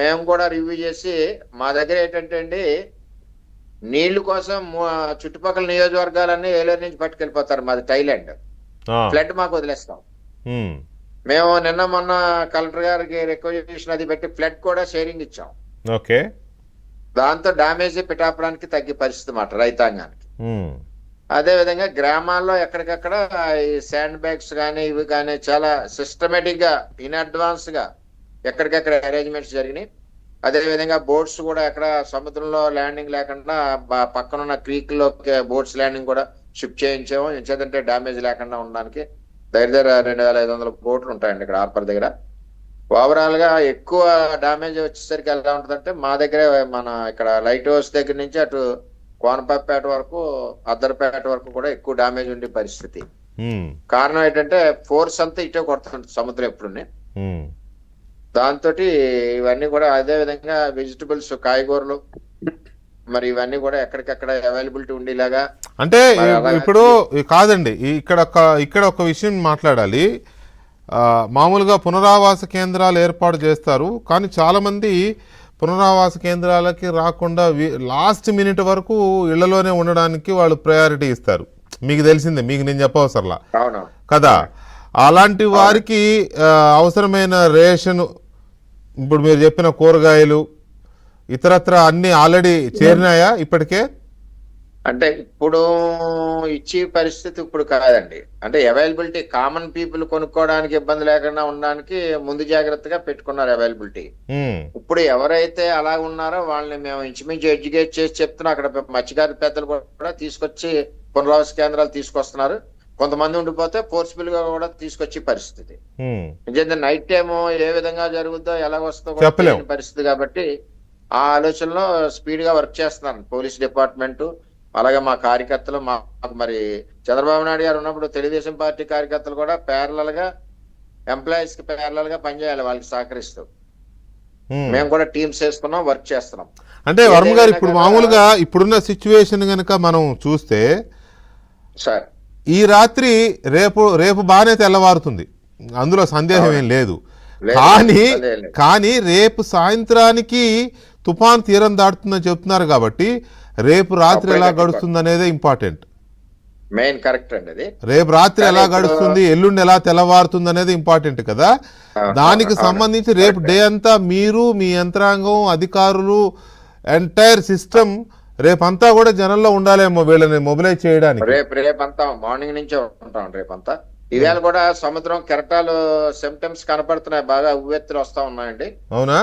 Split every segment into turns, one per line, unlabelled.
మేము కూడా రివ్యూ చేసి మా దగ్గర ఏంటంటే అండి, నీళ్లు కోసం చుట్టుపక్కల నియోజకవర్గాలన్నీ ఏలూరు నుంచి పట్టుకెళ్ళిపోతారు. మాది థైలాండ్. ఫ్లడ్ మాకు వదిలేస్తాం. మేము నిన్న మొన్న కలెక్టర్ గారికి రిక్వెజిషన్ అది పెట్టి ఫ్లడ్ కూడా షేరింగ్ ఇచ్చాం.
ఓకే,
దాంతో డామేజ్ పిఠాపురానికి తగ్గే పరిస్థితి మాట రైతాంగానికి. అదే విధంగా గ్రామాల్లో ఎక్కడికక్కడ ఈ శాండ్ బ్యాగ్స్ కానీ ఇవి కానీ చాలా సిస్టమేటిక్ గా ఇన్ అడ్వాన్స్ గా ఎక్కడికక్కడ అరేంజ్మెంట్స్ జరిగినాయి. అదే విధంగా బోట్స్ కూడా ఎక్కడ సముద్రంలో ల్యాండింగ్ లేకుండా పక్కనున్న క్రీక్ లో బోట్స్ ల్యాండింగ్ కూడా షిఫ్ట్ చేయించాము. ఎంచేదంటే డ్యామేజ్ లేకుండా ఉండడానికి దగ్గర 2500 బోట్లు ఉంటాయండి ఇక్కడ హార్బర్ దగ్గర. ఓవరాల్ గా ఎక్కువ డ్యామేజ్ వచ్చేసరికి ఎలా ఉంటుందంటే మా దగ్గర మన ఇక్కడ లైట్ హౌస్ దగ్గర నుంచి అటు కోనపేట వరకు అద్దర్పేట వరకు కూడా ఎక్కువ డ్యామేజ్ ఉండే పరిస్థితి. కారణం ఏంటంటే ఫోర్స్ అంతా ఇటే కొడుతుంది సముద్రం ఎప్పుడునే. దాంతో ఇవన్నీ కూడా అదే విధంగా వెజిటబుల్స్ కాయగూరలు మరి ఇవన్నీ కూడా ఎక్కడికక్కడ అవైలబిలిటీ ఉండేలాగా.
అంటే ఇప్పుడు కాదండి, ఇక్కడ ఒక విషయం మాట్లాడాలి. మామూలుగా పునరావాస కేంద్రాలు ఏర్పాటు చేస్తారు, కానీ చాలామంది పునరావాస కేంద్రాలకి రాకుండా లాస్ట్ మినిట్ వరకు ఇళ్లలోనే ఉండడానికి వాళ్ళు ప్రయారిటీ ఇస్తారు. మీకు తెలిసిందే, మీకు నేను చెప్పవసరలా కదా. అలాంటి వారికి అవసరమైన రేషన్, ఇప్పుడు మీరు చెప్పిన కూరగాయలు ఇతరత్ర అన్ని ఆల్రెడీ చేరినాయా ఇప్పటికే?
అంటే ఇప్పుడు ఇచ్చే పరిస్థితి ఇప్పుడు కాదండి. అంటే అవైలబిలిటీ కామన్ పీపుల్ కొనుక్కోవడానికి ఇబ్బంది లేకుండా ఉండడానికి ముందు జాగ్రత్తగా పెట్టుకున్నారు అవైలబిలిటీ. ఇప్పుడు ఎవరైతే అలా ఉన్నారో వాళ్ళని మేము ఇంచుమించు ఎడ్యుకేట్ చేసి చెప్తున్నాం. అక్కడ మత్స్యకార పెద్దలు కూడా తీసుకొచ్చి పునరావాస కేంద్రాలు తీసుకొస్తున్నారు. కొంతమంది ఉండిపోతే ఫోర్స్ఫుల్ గా కూడా తీసుకొచ్చే పరిస్థితి. నిజంగా నైట్ టైమ్ ఏ విధంగా జరుగుద్దో ఎలా వస్తుందో పరిస్థితి కాబట్టి ఆ ఆలోచనలో స్పీడ్ గా వర్క్ చేస్తున్నారు పోలీస్ డిపార్ట్మెంట్. అలాగే మా కార్యకర్తలు మాకు మరి చంద్రబాబు నాయుడు గారు ఉన్నప్పుడు తెలుగుదేశం పార్టీ కార్యకర్తలు కూడా ప్యారలల్ గా ఎంప్లాయీస్ కి ప్యారలల్ గా పనిచేయాలి వాళ్ళకి సహకరిస్తూ. మేము కూడా టీమ్స్ వేసుకున్నాం, వర్క్ చేస్తున్నాం.
అంటే వర్మ గారు ఇప్పుడు మామూలుగా ఇప్పుడున్న సిచ్యువేషన్ కనుక మనం చూస్తే
సార్
ఈ రాత్రి రేపు బాగానే తెల్లవారుతుంది, అందులో సందేహం ఏం లేదు. కానీ రేపు సాయంత్రానికి తుఫాన్ తీరం దాటుతుందని చెప్తున్నారు కాబట్టి రేపు రాత్రి ఎలా గడుస్తుంది అనేది ఇంపార్టెంట్.
మెయిన్ కరెక్ట్ అండి అది.
రేపు రాత్రి ఎలా గడుస్తుంది, ఎల్లుండి ఎలా తెల్లవారుతుంది అనేది ఇంపార్టెంట్ కదా. దానికి సంబంధించి రేపు డే అంతా మీరు, మీ యంత్రాంగం, అధికారులు, ఎంటైర్ సిస్టమ్ రేపంతా కూడా జనంలో ఉండాలేమో వీళ్ళని మొబిలైజ్ చేయడానికి.
రేపంతా మార్నింగ్ నుంచే ఉంటాం. రేపంతా ఇవాళ కూడా సముద్రం కెరటాలు సిమ్టమ్స్ కనపడుతున్నాయి, బాగా ఉవ్వెత్తులు వస్తా ఉన్నాయండి.
అవునా?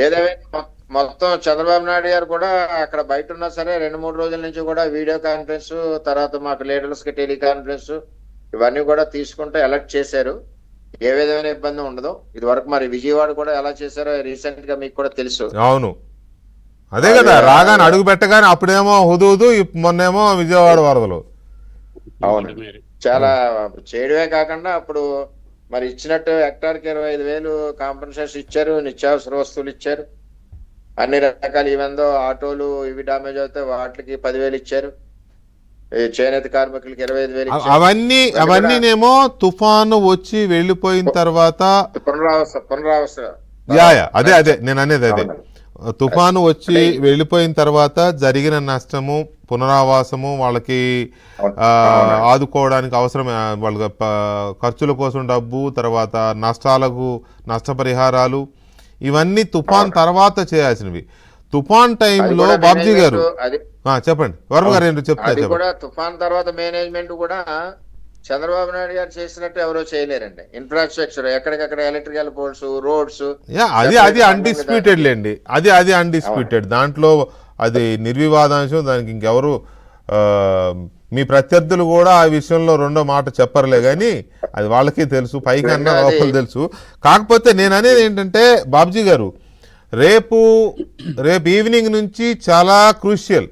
ఏదేమైనా మొత్తం చంద్రబాబు నాయుడు గారు కూడా అక్కడ బయట ఉన్నా సరే 2-3 రోజుల నుంచి కూడా వీడియో కాన్ఫరెన్స్, తర్వాత మాకు లీడర్స్ కి టెలికాన్ఫరెన్స్ ఇవన్నీ కూడా తీసుకుంటూ అలర్ట్ చేశారు. ఏ విధమైన ఇబ్బంది ఉండదు. ఇది వరకు మరి విజయవాడ కూడా ఎలా చేశారో రీసెంట్ గా మీకు కూడా తెలుసు.
అవును, అదే కదా, రాగానే అడుగు పెట్టగానే అప్పుడేమో హుదూదు, మొన్నేమో విజయవాడ వరదలు.
అవును, చాలా చేయడమే కాకుండా అప్పుడు మరి ఇచ్చినట్టు హెక్టార్కి 25,000 కాంపెన్సేషన్ ఇచ్చారు, నిత్యావసర వస్తువులు ఇచ్చారు, అన్ని రకాల ఈవెందో ఆటోలు ఇవి డామేజ్ అవుతే వాటికి 10,000 ఇచ్చారు, చేనేత కార్మికులకి 25,000.
అవన్నీనేమో తుఫాను వచ్చి వెళ్ళిపోయిన తర్వాత
పునరావాస
అదే నేను అనేది అదే. తుఫాను వచ్చి వెళ్ళిపోయిన తర్వాత జరిగిన నష్టము, పునరావాసము, వాళ్ళకి ఆదుకోవడానికి అవసరం వాళ్ళ ఖర్చుల కోసం డబ్బు, తర్వాత నష్టపరిహారాలు, ఇవన్నీ తుఫాన్ తర్వాత చేయాల్సినవి. తుఫాన్ టైంలో బాబ్జీ గారు చెప్పండి, వర్మ గారు ఏంటో చెప్తారు.
తుఫాన్ తర్వాత మేనేజ్మెంట్ కూడా చంద్రబాబు నాయుడు గారు చేసినట్టు ఎవరో చేయలేరండి. ఇన్ఫ్రాస్ట్రక్చర్ ఎక్కడికక్కడ ఎలక్ట్రికల్ పోల్స్, రోడ్స్,
అది అన్డిస్ప్యూటెడ్ లేండి, అది అన్డిస్ప్యూటెడ్. దాంట్లో అది నిర్వివాదాంశం, దానికి ఇంకెవరు మీ ప్రత్యర్థులు కూడా ఆ విషయంలో రెండో మాట చెప్పరులే, కానీ అది వాళ్ళకి తెలుసు, పైకన్నా లోపల తెలుసు. కాకపోతే నేను అనేది ఏంటంటే బాబ్జీ గారు, రేపు ఈవినింగ్ నుంచి చాలా క్రూషియల్